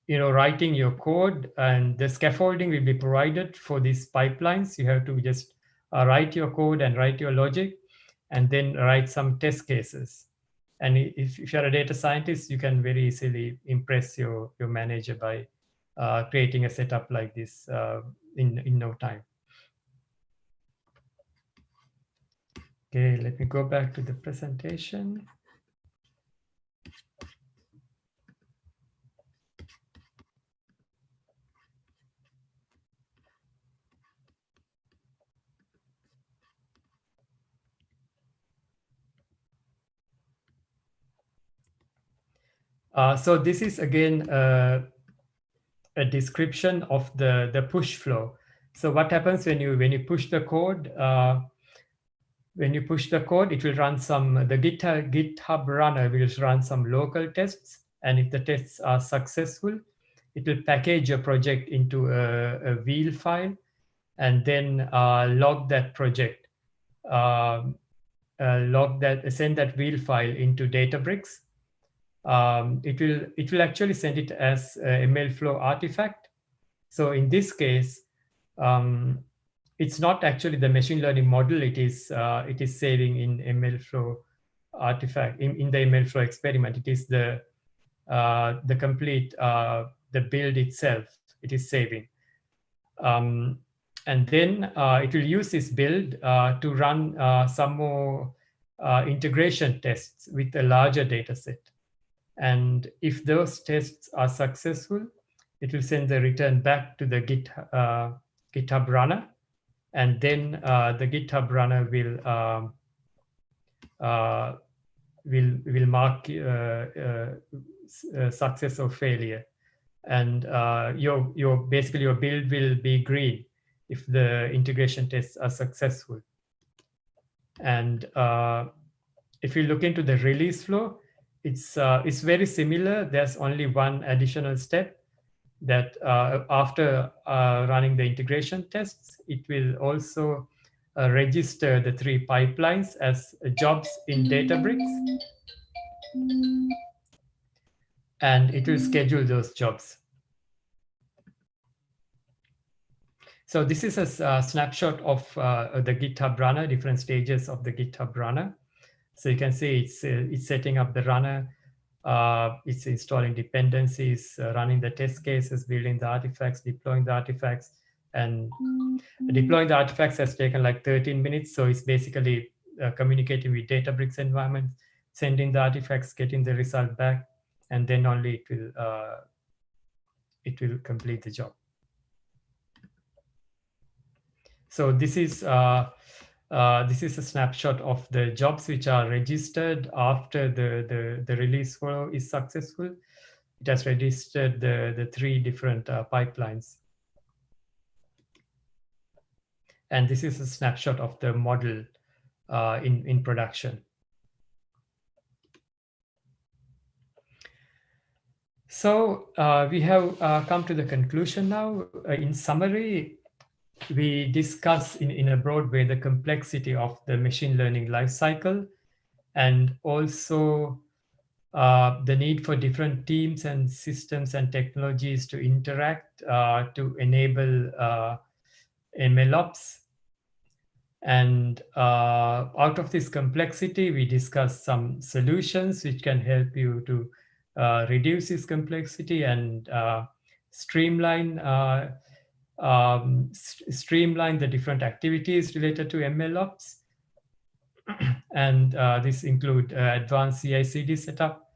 writing your code, and the scaffolding will be provided for these pipelines. You have to just write your code and write your logic, and then write some test cases. And if you're a data scientist, you can very easily impress your manager by creating a setup like this in no time. Okay, let me go back to the presentation. So this is again a description of the push flow. So what happens when you push the code? When you push the code, it will run the GitHub runner will run some local tests, and if the tests are successful, it will package your project into a wheel file, and then log that project, send that wheel file into Databricks. It will actually send it as a MLFlow artifact. So in this case, it's not actually the machine learning model. It is saving in MLFlow artifact in the MLFlow experiment. It is the complete the build itself. It is saving, and then it will use this build to run some more integration tests with a larger data set. And if those tests are successful, it will send the return back to the GitHub runner, and then the GitHub runner will mark success or failure, and basically your build will be green if the integration tests are successful. And if you look into the release flow, it's very similar. There's only one additional step, that after running the integration tests, it will also register the 3 pipelines as jobs in Databricks, and it will schedule those jobs. So this is a snapshot of the GitHub runner, different stages of the GitHub runner. So you can see it's setting up the runner, it's installing dependencies, running the test cases, building the artifacts, deploying the artifacts, and deploying the artifacts has taken like 13 minutes. So it's basically communicating with Databricks environment, sending the artifacts, getting the result back, and then only it will complete the job. So this is a snapshot of the jobs which are registered after the release flow is successful. It has registered the 3 different pipelines. And this is a snapshot of the model in production. So we have come to the conclusion now. In summary, we discuss in a broad way the complexity of the machine learning lifecycle, and also the need for different teams and systems and technologies to interact to enable MLOps. And out of this complexity, we discuss some solutions which can help you to reduce this complexity and streamline the different activities related to MLOps. And this include advanced CICD setup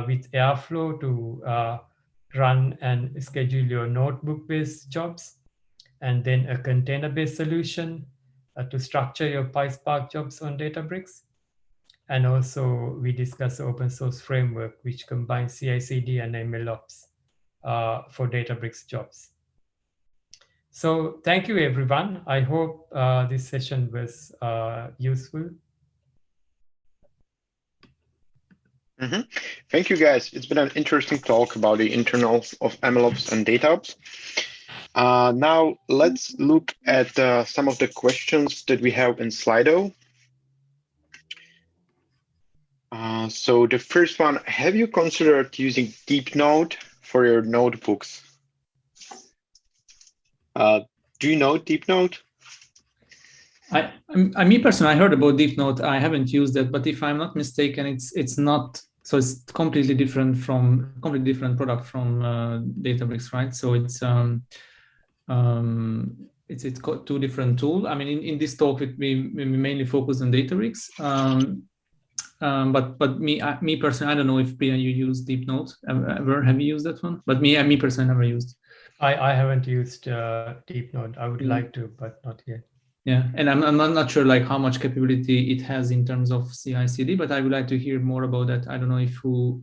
with Airflow to run and schedule your notebook-based jobs, and then a container-based solution to structure your PySpark jobs on Databricks. And also we discuss the open source framework which combines CI/CD and MLOps for Databricks jobs. So thank you, everyone. I hope this session was useful. Thank you, guys. It's been an interesting talk about the internals of MLOps and DataOps. Now let's look at some of the questions that we have in Slido. So the first one, have you considered using DeepNote for your notebooks? Do you know DeepNote? Me personally, I heard about DeepNote. I haven't used it, but if I'm not mistaken, it's not. So it's completely different product from Databricks, right? So it's got 2 different tools. I mean, in this talk, we mainly focus on Databricks. But me personally, I don't know if Priya, you use DeepNote ever. Have you used that one? But me personally, never used. I haven't used DeepNote. I would like to, but not yet. Yeah, and I'm not sure like how much capability it has in terms of CI/CD, but I would like to hear more about that. I don't know if who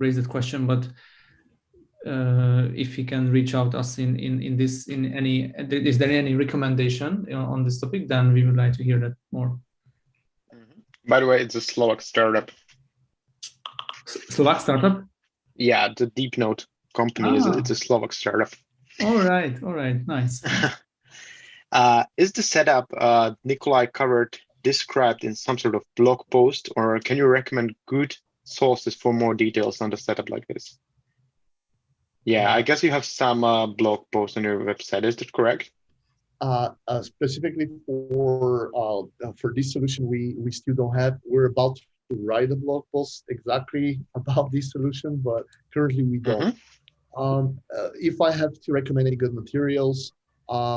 raised that question, but if you can reach out us in any, is there any recommendation on this topic, then we would like to hear that more. By the way, it's a Slovak startup. Slovak startup? Yeah, the DeepNote company it's a Slovak startup. All right, nice. Is the setup Nikolai covered described in some sort of blog post, or can you recommend good sources for more details on the setup like this? Yeah, I guess you have some blog posts on your website. Is that correct? Specifically for this solution, we still don't have. We're about to write a blog post exactly about this solution, but currently we don't. If I have to recommend any good materials,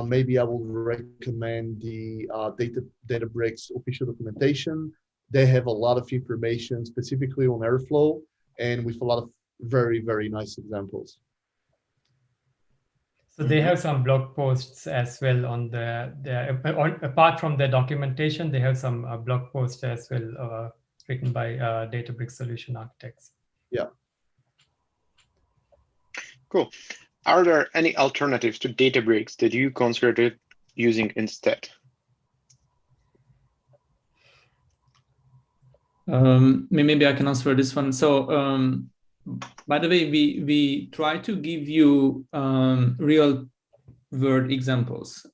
maybe I will recommend the Databricks official documentation. They have a lot of information specifically on Airflow and with a lot of very, very nice examples. So they have some blog posts as well on apart from the documentation, they have some blog posts as well written by Databricks solution architects. Yeah. Cool. Are there any alternatives to Databricks that you considered using instead? Maybe I can answer this one. So, by the way, we try to give you real world examples.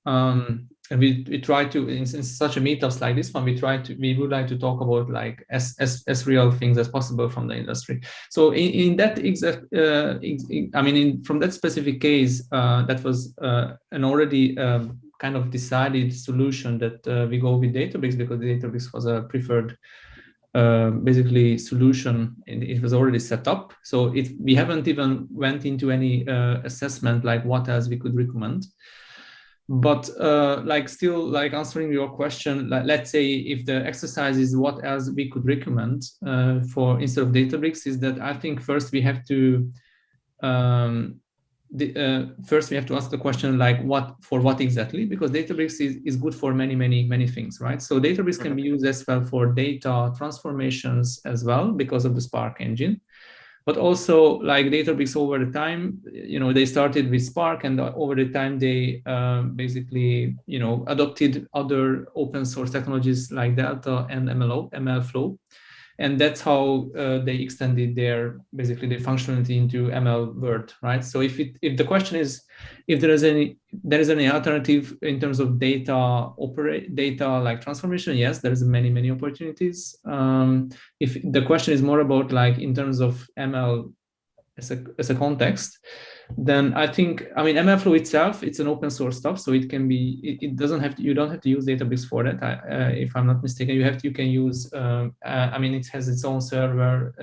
we try to, in such a meetups like this one, we would like to talk about like as real things as possible from the industry. So in that exact, I mean, from that specific case, that was an already kind of decided solution that we go with Databricks, because Databricks was a preferred basically solution, and it was already set up. So we haven't even went into any assessment like what else we could recommend. But like still like answering your question, like, let's say if the exercise is what else we could recommend for instead of Databricks, is that I think first we have to first we have to ask the question like what exactly, because Databricks is good for many things, right? So Databricks can be used as well for data transformations as well because of the Spark engine. But also like Databricks over the time, you know, they started with Spark, and over the time they basically, you know, adopted other open source technologies like Delta and MLFlow. And that's how they extended their functionality into ML Word, right? So if the question is if there is any alternative in terms of data like transformation, yes, there's many opportunities. If the question is more about like in terms of ML as a context, then I think, I mean, MLFlow itself, it's an open source stuff, so it can be, it doesn't have to, you don't have to use Databricks for that. If I'm not mistaken, you can use, I mean, it has its own server,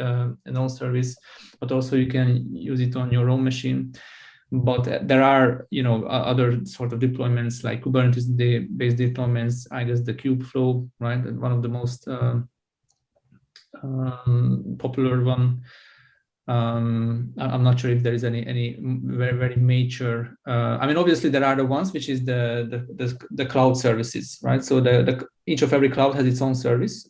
an own service, but also you can use it on your own machine. But there are, you know, other sort of deployments like Kubernetes-based deployments. I guess the Kubeflow, right, one of the most popular one. I'm not sure if there is any very major. I mean, obviously there are the ones which is the cloud services, right? So each of every cloud has its own service,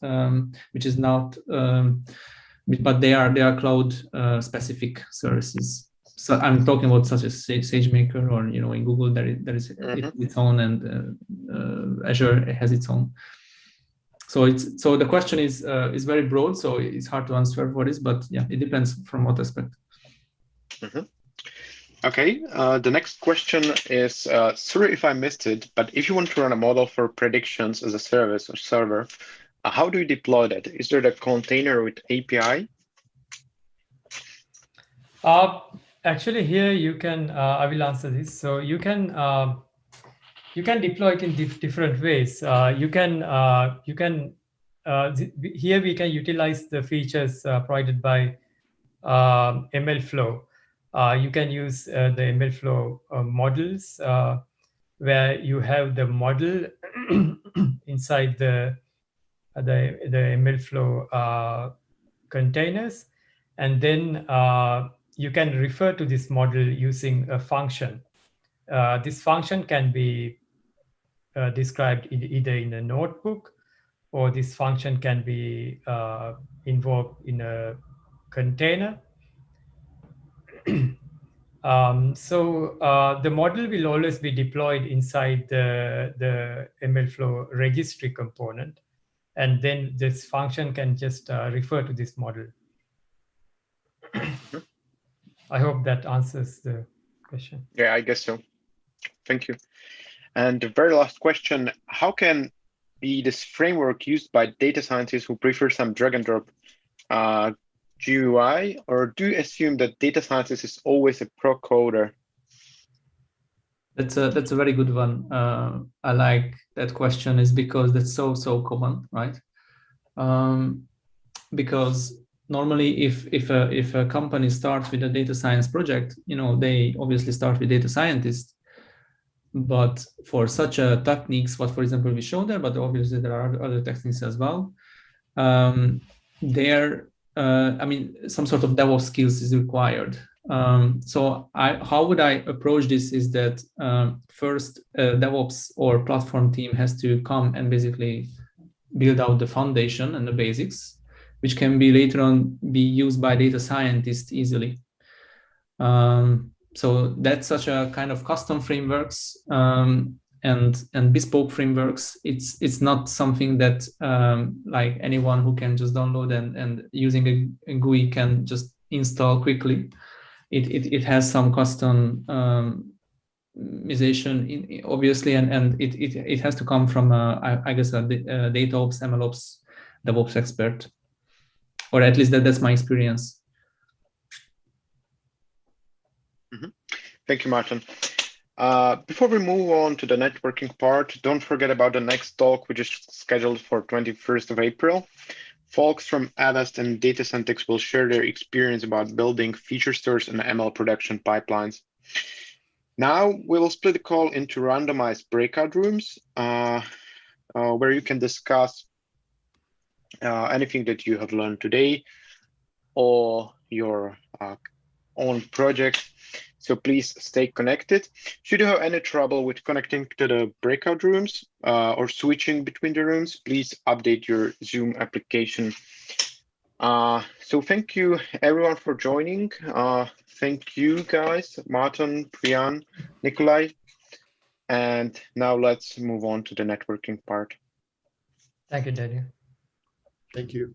which is not, but they are cloud specific services. So I'm talking about such as SageMaker, or, you know, in Google there is its own, and Azure has its own. So the question is very broad, so it's hard to answer for this, but yeah, it depends from what aspect. Okay, the next question is, sorry if I missed it, but if you want to run a model for predictions as a service or server, how do you deploy that? Is there a container with API? Actually, here you can, I will answer this. So you can deploy it in different ways. Here we can utilize the features provided by MLFlow. You can use the MLFlow modules, where you have the model inside the MLFlow containers, and then you can refer to this model using a function. This function can be described either in a notebook, or this function can be invoked in a container. So the model will always be deployed inside the MLFlow registry component, and then this function can just refer to this model. I hope that answers the question. Yeah, I guess so. Thank you. And the very last question, how can be this framework used by data scientists who prefer some drag and drop GUI, or do you assume that data scientist is always a pro coder? That's a very good one. I like that question, is because that's so common, right? Because normally if a company starts with a data science project, you know, they obviously start with data scientists. But for such techniques, what for example we show there, but obviously there are other techniques as well. I mean, some sort of DevOps skills is required. So how would I approach this is that first DevOps or platform team has to come and basically build out the foundation and the basics, which can be later on be used by data scientists easily. So that's such a kind of custom frameworks and bespoke frameworks. It's not something that like anyone who can just download and using a GUI can just install quickly. It has some custom automatization, obviously, and it has to come from, I guess, a DataOps, MLOps, DevOps expert, or at least that's my experience. Thank you, Martin. Before we move on to the networking part, don't forget about the next talk, which is scheduled for 21st of April. Folks from Avast and Datasyntex will share their experience about building feature stores and ML production pipelines. Now we'll split the call into randomized breakout rooms where you can discuss anything that you have learned today or your own project. So please stay connected. Should you have any trouble with connecting to the breakout rooms or switching between the rooms, please update your Zoom application. So thank you everyone for joining. Thank you guys, Martin, Priyan, Nikolai. And now let's move on to the networking part. Thank you, Daniel. Thank you.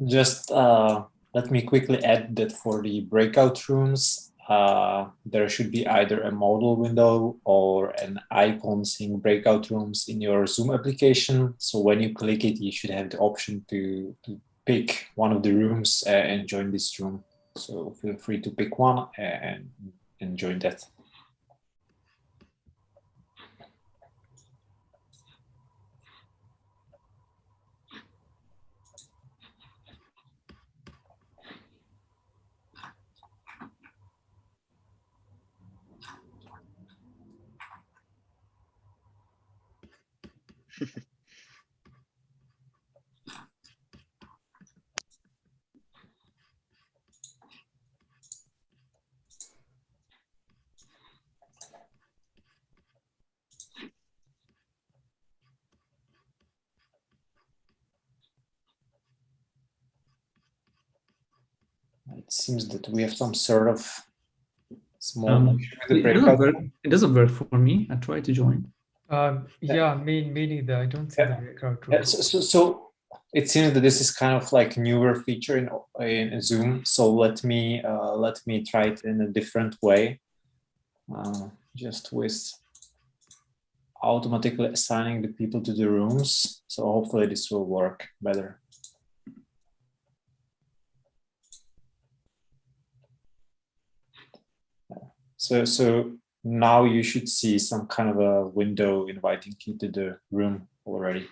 Just let me quickly add that for the breakout rooms, there should be either a modal window or an icon saying breakout rooms in your Zoom application. So when you click it, you should have the option to pick one of the rooms and join this room. So feel free to pick one and join that. It seems that we have some sort of small issue with the breakout. It doesn't work for me. I tried to join. Yeah, me neither. I don't see the breakout room. Yeah, so it seems that this is kind of like a newer feature in Zoom. So let me try it in a different way, just with automatically assigning the people to the rooms. So hopefully this will work better. So now you should see some kind of a window inviting you to the room already.